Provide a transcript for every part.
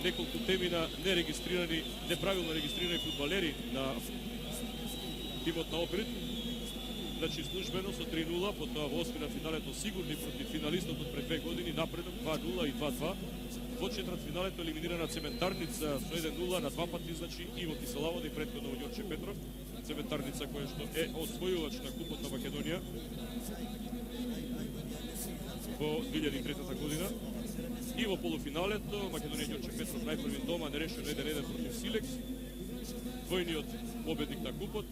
неколку теми на неправилно регистрирани фудбалери на тимот на Охрид. Значи службено со 3-0, потоа во осмина финалето сигурни против финалистот од пред 2 години, напредок 2-0 и 2-2. Во четвртфиналето елиминирана Цементарница со 1-0 на два пати, значи Иво Киселавода и претходно Ѓорче Петров. Цементарница која што е освојувач на Купот на Македонија во 2003 година. И во полуфиналето Македонија Ѓорче Петров најпрвин дома нерешено 1-1 против Силекс. Двојниот победник на Купот.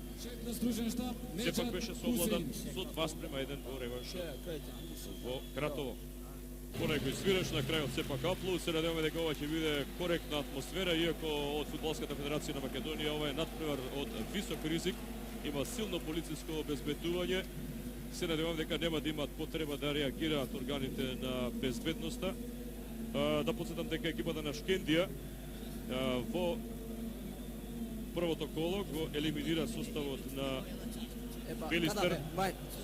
Сепак беше совладан со 2:1 во реванш во Кратово. По некој свираш на крајот сепак аплу, се надеваме дека ова ќе биде коректна атмосфера, иако од Фудбалската федерација на Македонија ова е надпревар од висок ризик, има силно полициско обезбедување. Се надевам дека нема да имаат потреба да реагираат органите на безбедноста. Да подсетам дека екипата на Шкендија во првото коло го елиминира составот на Пелистер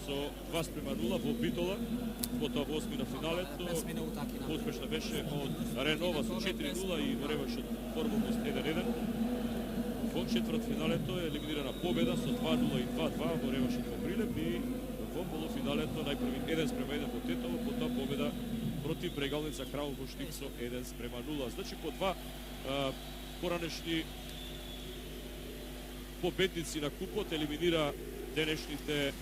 со 2:0 во Битола, потоа во осмина финалето успешна беше од Ренова со 4-0 и во реваншот Формулност 1-1. Во четвртфиналето е елиминирана победа со 2-0 и 2-2 во реваншот во Прилеп и во полуфиналето најпрвин 1:1 во Тетово, потоа победа против Брегалница Крал во Штип со 1:0. Значи по два поранешни победници на Купот елиминира денешните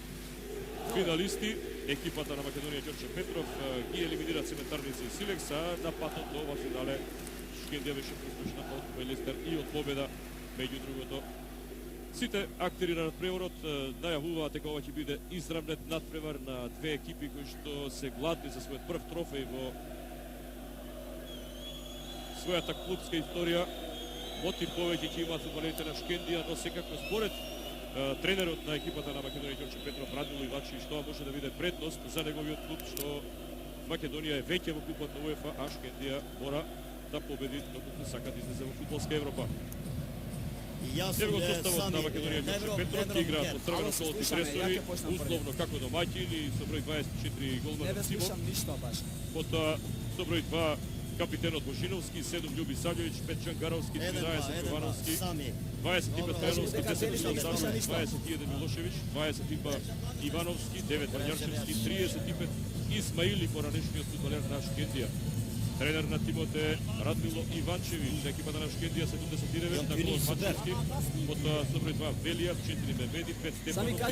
финалисти. Екипата на Македонија Ѓорче Петров ги елиминира Цементарница и Силекс, а на патот до ова финале Шкендија беше успешна од Пелистер и од победа. Меѓу другото, сите актери на надпреварот најавуваат дека ова ќе биде изравнет надпревар на две екипи кои што се гладни за својот прв трофеј во својата клубска историја. Мотив повеќе ќе имаат фудбалерите на Шкендија, но секако според тренерот на екипата на Македонија Ѓорче Петров, Радмило Ивачевиќ, тоа може да биде предност за неговиот клуб, што Македонија е веќе во купот на УЕФА, а Шкендија мора да победи доколку сака да излезе во фудбалска Европа. Него составот на Македонија Ѓорче Петров ќе играат од црвено колоти дресови, условно како домаќини, со број 24 голман Симов. Потоа со број 2 капитенот Божиновски, 7 Љуби Сањовиќ, 5 Джангаровски, 13 Јовановски, 25 Трајановски, 10 Милоцаровиќ, 21 Милошевиќ, 22 Ивановски, 9 Варњарчевски, 35 Исмаили, поранешниот фудбалер на Шкендија. Тренер на тимот е Радмило Иванчевиќ, екипата на Шкендија 79 на Колос Мачевски, потоа со број 2 Велија, 4 Мемеди, 5 Стефанов, 13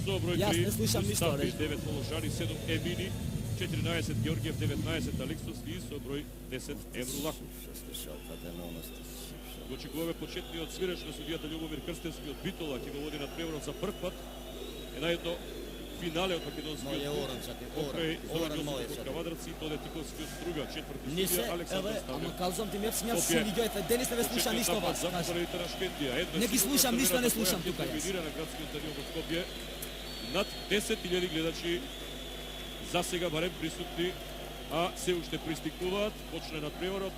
со број 3 Стафи, 9 Положани, 7 Емини, 14 Георгиев, 19 Алексовски и со број 10 Емрулаков. Го очекуваме почетниот свиреч на судијата Љубомир Крстевски од Битола, ќе го води надпреварот за прв пат. Е на едно финале од македонскиот клуб покрај Зоран Јосифов Кавадраци и Тоде Тиковски од Струга, четврти судија Александар Ставлев. Ама казвам ти, смјат си видеоите, денес не ве слушам ништо вас. Не ги слушам, ништо не слушам тука јас. На градскиот стадион во Скопје над 10.000 гледачи за сега барем присутни, а се уште пристигнуваат. Почне надпреварот.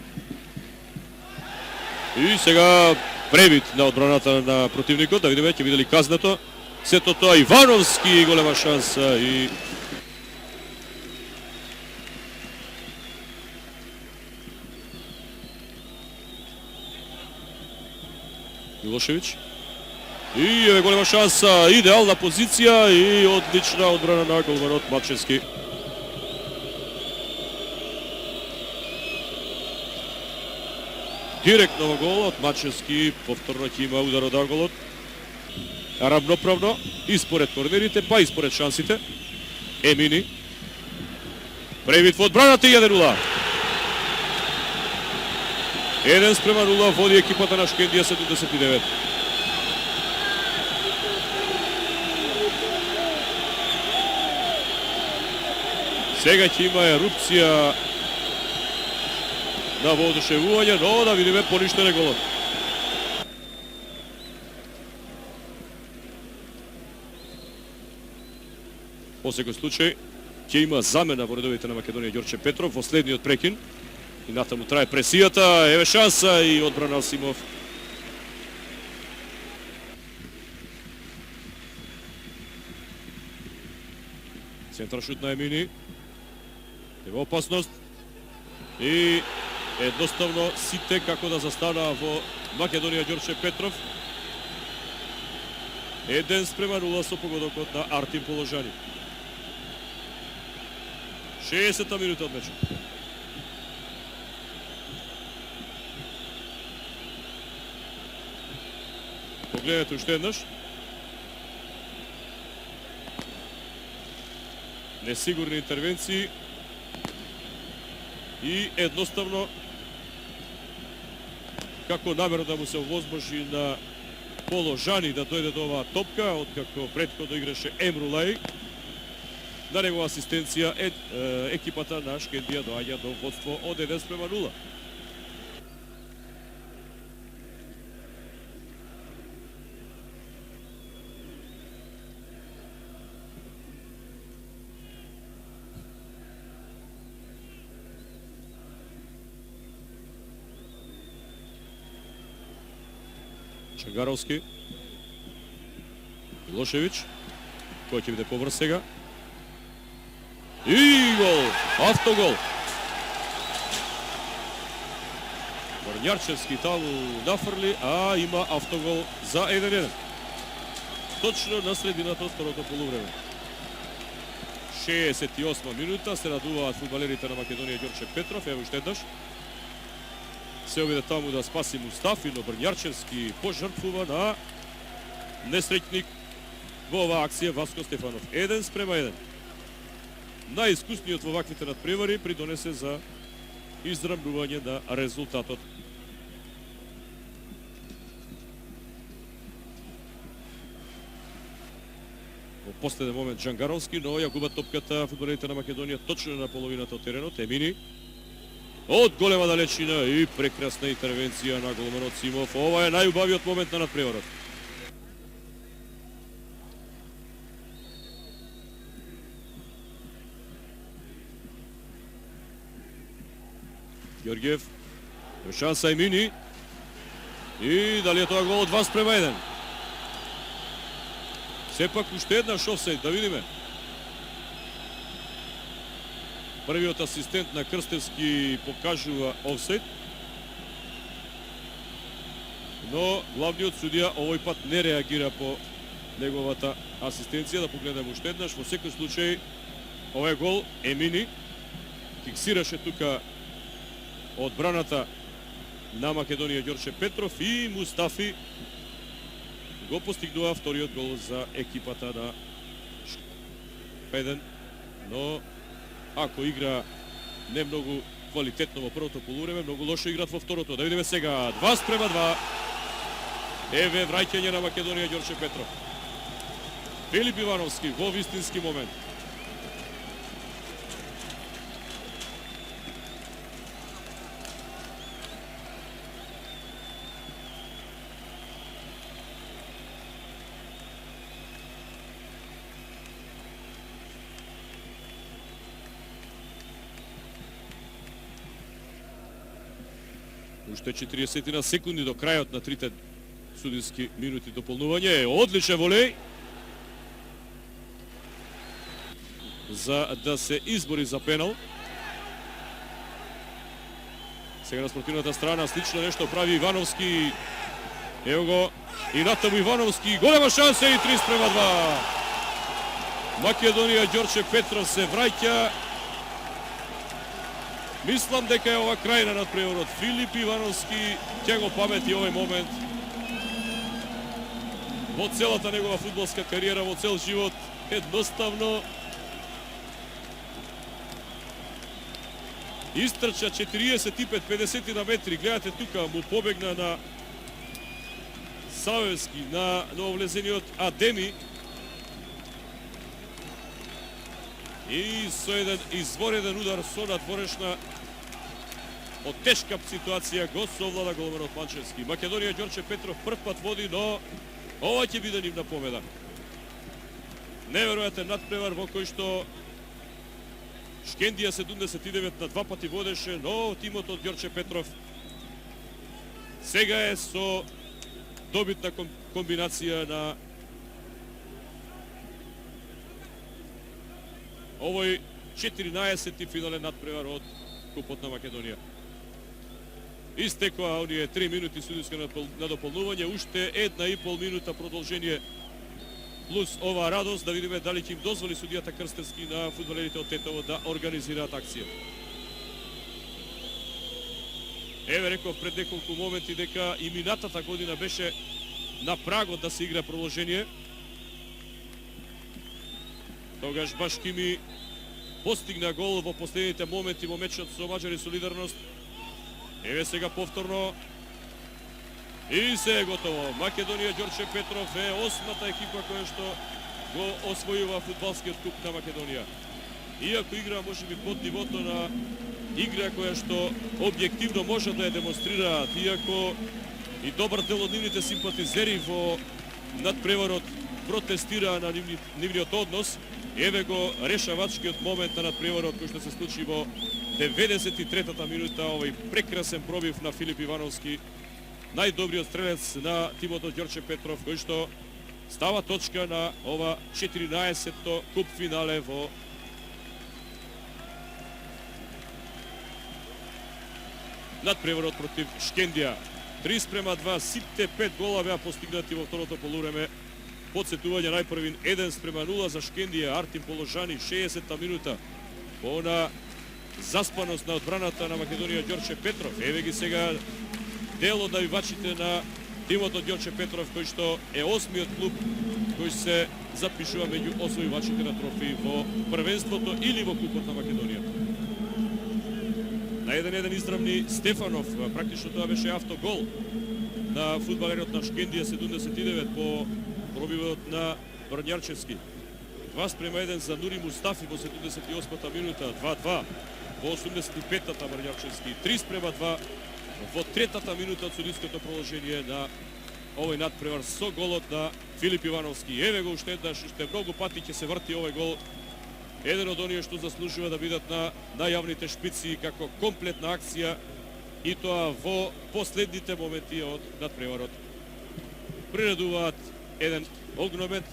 И сега пребит на одбраната на противникот, да видиме, ќе видели казнато. Сето тоа Ивановски, голема шанса и Милошевиќ. И еве голема шанса, идеална позиција и одлична одбрана на голманот Мачевски. Директно во голот, Мачевски повторно ќе има удар од аголот. Равноправно и според корнерите, па и според шансите. Емини. Превид во одбраната и 1-0. 1:0 води екипата на Шкендија 79. Сега ќе има ерупција на воодушевување, но да видиме поништен е голот. Во секој случај ќе има замена во редовите на Македонија Ѓорче Петров во следниот прекин. И натаму трае пресијата, еве шанса и одбрана Алсимов. Центар шут на Емини. Ево опасност. И Едноставно сите како да застанаа во Македонија Ѓорче Петров. 1:0 со погодокот на Артем Положани. 60-та минута од мечот. Погледнете уште еднаш. Несигурни интервенции и едноставно како намерно да му се овозможи на Положани да дојде до оваа топка, откако претходно играше Емрулај. На негова асистенција екипата на Шкендија доаѓа до водство од 1:0. Чангаровски, Милошевиќ, кој ќе биде побрз сега. И гол! Автогол! Врњарчевски таму нафрли, а има автогол за 1:1. Точно на средината од второто полувреме. 68 минута, се радуваат фудбалерите на Македонија Ѓорче Петров, ево уште еднаш. Се обиде таму да спаси Мустафи, но Врњарчевски пожртвува на несреќник во оваа акција Васко Стефанов. 1:1. Најискусниот во ваквите надпревари придонесе за израмнување на резултатот. Во последен момент Джангаровски, но ја губат топката фудбалерите на Македонија точно на половината од теренот. Емини од голема далечина и прекрасна интервенција на голманот Симов. Ова е најубавиот момент на надпреварот. Ѓорѓев, шанса Емини. И дали е тоа гол од 2:1? Сепак уште една офсайд, да видиме. Првиот асистент на Крстевски покажува офсайд, но главниот судија овој пат не реагира по неговата асистенција. Да погледнем уште еднаш. Во секој случај, овој гол Емини фиксираше тука одбраната на Македонија Ѓорче Петров и Мустафи го постигнува вториот гол за екипата на Шкендија. Но ако игра не многу квалитетно во првото полувреме, многу лошо играт во второто. Да видиме сега. 2:2. Еве враќање на Македонија Ѓорче Петров. Филип Ивановски во вистински момент. Уште 40 секунди до крајот на трите судиски минути дополнување. Одличен волеј за да се избори за пенал. Сега на спортивната страна слично нешто прави Ивановски. Ево го и натаму Ивановски. Голема шанса и 3:2. Македонија Ѓорче Петров се враќа. Мислам дека е ова крај на надпреварот. Филип Ивановски ќе го памети овој момент во целата негова фудбалска кариера, во цел живот. Едноставно истрча 45-50 на метри. Гледате тука, му побегна на Савевски, на нововлезениот Адеми. И со еден извореден удар со надворешна од тешка ситуација го совлада голманот Манчевски. Македонија Ѓорче Петров прв пат води, но ова ќе биде нивна победа. Неверојатен надпревар во кој што Шкендија 79 на 2 пати водеше, но тимот од Ѓорче Петров сега е со добитна комбинација на овој 14-ти финален надпревар од Купот на Македонија. Истекоа оние 3 минути судиска надополнување, уште 1,5 минута продолжение плюс оваа радост, да видиме дали ќе им дозволи судијата Крстевски на фудбалерите од Тетово да организираат акција. Еве реков пред неколку моменти дека и минатата година беше на прагот да се игра продолжение. Тогаш Башкими постигна гол во последните моменти во мечот со Маđари Солидарност. Еве сега повторно. И се е готово. Македонија Ѓорче Петров е осмата екипа која што го освојува фудбалскиот куп на Македонија. Иако игра можеби под нивото на игра која што објективно може да ја демонстрираат, иако и добар дел од нивните симпатизери во надпреварот протестираа на нивниот однос. Еве го решавачкиот момент на надпреварот кој што се случи во 93-та минута, овој прекрасен пробив на Филип Ивановски, најдобриот стрелец на тимото Ѓорче Петров, кој што става точка на ова 14-то куп финале во надпреварот против Шкендија. 3:2, сите 5 гола беа постигнати во второто полувреме. Подсетување најпрвин 1:0 за Шкендија, Артим Положани, 60-та минута. По она заспаност на одбраната на Македонија Ѓорче Петров. Еве ги сега дел од навивачите на тимото Ѓорче Петров, кој што е осмиот клуб кој се запишува меѓу освојувачите на трофеи во првенството или во купот на Македонија. На 1-1 изравни Стефанов, практично тоа беше автогол на фудбалерот на Шкендија, 79 по пробивот на Брњарчевски. 2:1 за Нури Мустафи во 78-та минута, 2:2 во 85-та Брњарчевски, 3:2 во третата минута од судиското продолжение на овој надпревар со голот на Филип Ивановски. Еве го уште еднаш, уште многу пати ќе се врти овој гол. Еден од оние што заслужува да бидат на најавните шпици како комплетна акција, и тоа во последните моменти од надпреварот. Приредуваат еден огромен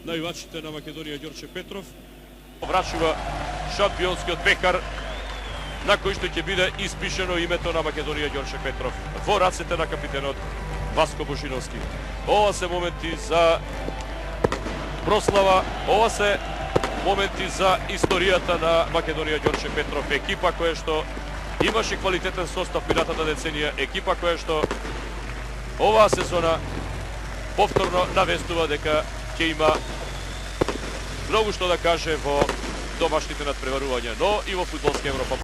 најавачите на Македонија Ѓорче Петров. Врачува шампионскиот пекар на кој што ќе биде испишено името на Македонија Ѓорче Петров во рацете на капитенот Васко Божиновски. Ова се моменти за прослава, ова се моменти за историјата на Македонија Ѓорче Петров, екипа која што имаше квалитетен состав минатата деценија, екипа која што оваа сезона повторно навестува дека ќе има многу што да каже во домашните надпреварувања, но и во фудбалска Европа.